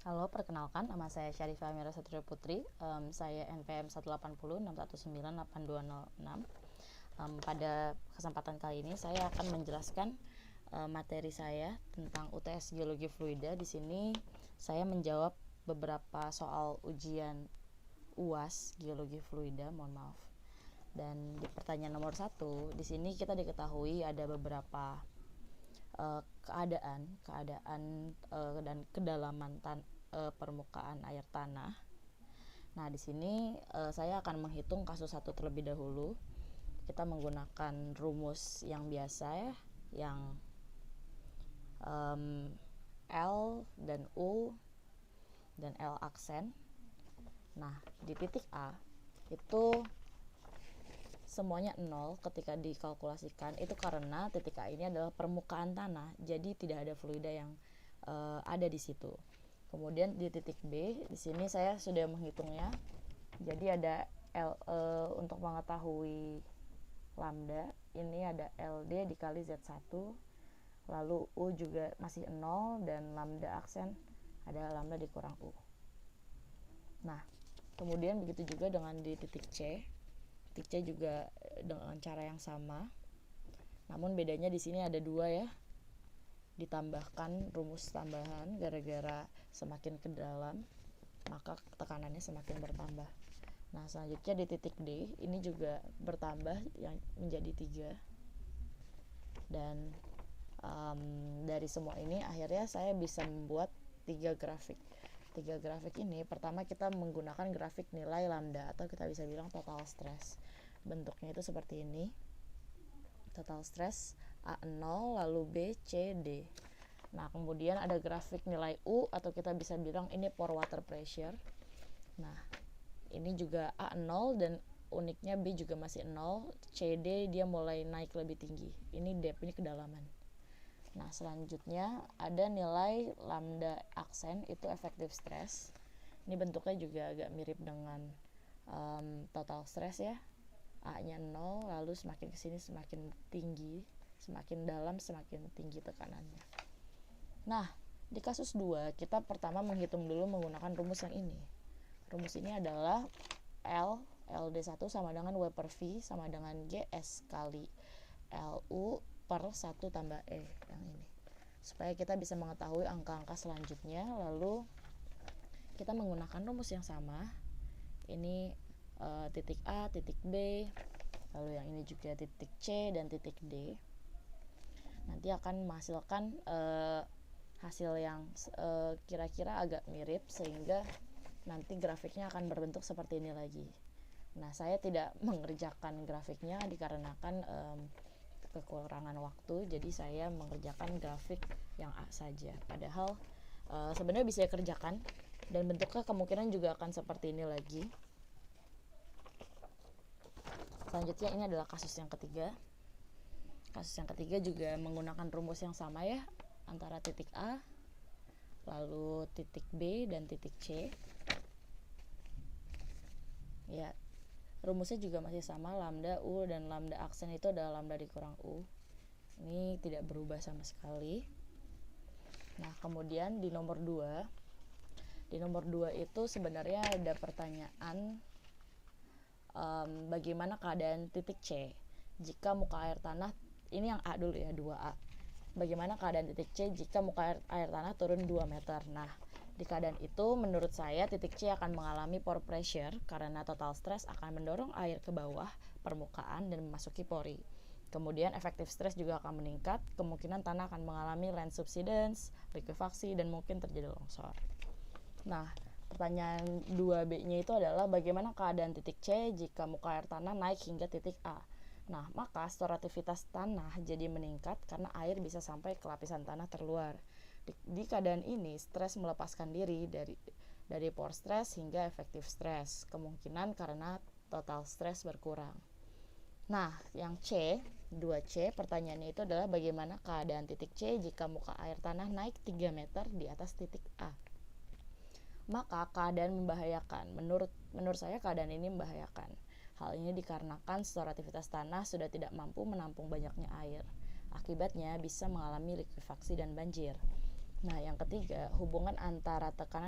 Halo, perkenalkan nama saya Syarifah Mira Satrio Putri. Saya NPM 18061988206. Pada kesempatan kali ini saya akan menjelaskan materi saya tentang UTS Geologi Fluida. Di sini saya menjawab beberapa soal ujian UAS Geologi Fluida, mohon maaf. Dan di pertanyaan nomor 1, di sini kita diketahui ada beberapa keadaan dan kedalaman permukaan air tanah. Nah, di sini saya akan menghitung kasus 1 terlebih dahulu. Kita menggunakan rumus yang biasa ya, yang L dan U dan L aksen. Nah, di titik A itu semuanya 0 ketika dikalkulasikan, itu karena titik A ini adalah permukaan tanah, jadi tidak ada fluida yang ada di situ. Kemudian di titik B, di sini saya sudah menghitungnya. Jadi ada untuk mengetahui lambda, ini ada LD dikali Z1, lalu U juga masih 0, dan lambda aksen ada lambda dikurang U. Nah, kemudian begitu juga dengan di titik C. Titik C juga dengan cara yang sama, namun bedanya di sini ada 2 ya, ditambahkan rumus tambahan gara-gara semakin ke dalam maka tekanannya semakin bertambah. Nah, selanjutnya di titik D ini juga bertambah yang menjadi 3, dan dari semua ini akhirnya saya bisa membuat 3 grafik. 3 grafik ini, pertama kita menggunakan grafik nilai lambda atau kita bisa bilang total stress. Bentuknya itu seperti ini, total stress A0 lalu B, C, D. Nah, kemudian ada grafik nilai U atau kita bisa bilang ini pore water pressure. Nah, ini juga A0 dan uniknya B juga masih 0, CD dia mulai naik lebih tinggi. Ini depth, ini kedalaman. Nah, selanjutnya ada nilai lambda aksen, itu effective stress. Ini bentuknya juga agak mirip dengan total stress ya. A-nya 0, lalu semakin kesini semakin tinggi, semakin dalam semakin tinggi tekanannya. Nah, di kasus 2 kita pertama menghitung dulu menggunakan rumus yang ini. Rumus ini adalah LD1 sama dengan W per V sama dengan GS kali LU per 1 tambah E yang ini. Supaya kita bisa mengetahui angka-angka selanjutnya, lalu kita menggunakan rumus yang sama. Ini titik A, titik B, lalu yang ini juga titik C dan titik D. Nanti akan menghasilkan hasil yang kira-kira agak mirip, sehingga nanti grafiknya akan berbentuk seperti ini lagi. Nah, saya tidak mengerjakan grafiknya dikarenakan kekurangan waktu, jadi saya mengerjakan grafik yang A saja. Padahal sebenarnya bisa kerjakan, dan bentuknya kemungkinan juga akan seperti ini lagi. Selanjutnya ini adalah kasus yang ketiga. Kasus yang ketiga juga menggunakan rumus yang sama ya, antara titik A, lalu titik B dan titik C. Ya, rumusnya juga masih sama, lambda U dan lambda aksen itu adalah lambda dikurang U. Ini tidak berubah sama sekali. Nah, kemudian di nomor 2. Di nomor 2 itu sebenarnya ada pertanyaan bagaimana keadaan titik C jika muka air tanah, ini yang A dulu ya, 2A. Bagaimana keadaan titik C jika muka air tanah turun 2 meter. Nah, di keadaan itu menurut saya titik C akan mengalami pore pressure karena total stress akan mendorong air ke bawah permukaan dan memasuki pori. Kemudian efektif stress juga akan meningkat, kemungkinan tanah akan mengalami land subsidence, likuifaksi, dan mungkin terjadi longsor. Nah, pertanyaan 2B-nya itu adalah bagaimana keadaan titik C jika muka air tanah naik hingga titik A. Nah, maka storativitas tanah jadi meningkat karena air bisa sampai ke lapisan tanah terluar. Di keadaan ini, stres melepaskan diri dari pore stress hingga efektif stress. Kemungkinan karena total stress berkurang. Nah, yang C, 2C, pertanyaannya itu adalah bagaimana keadaan titik C jika muka air tanah naik 3 meter di atas titik A. Maka keadaan membahayakan. Menurut saya keadaan ini membahayakan. Hal ini dikarenakan storativitas tanah sudah tidak mampu menampung banyaknya air. Akibatnya bisa mengalami likuifaksi dan banjir. Nah, yang ketiga, hubungan antara tekanan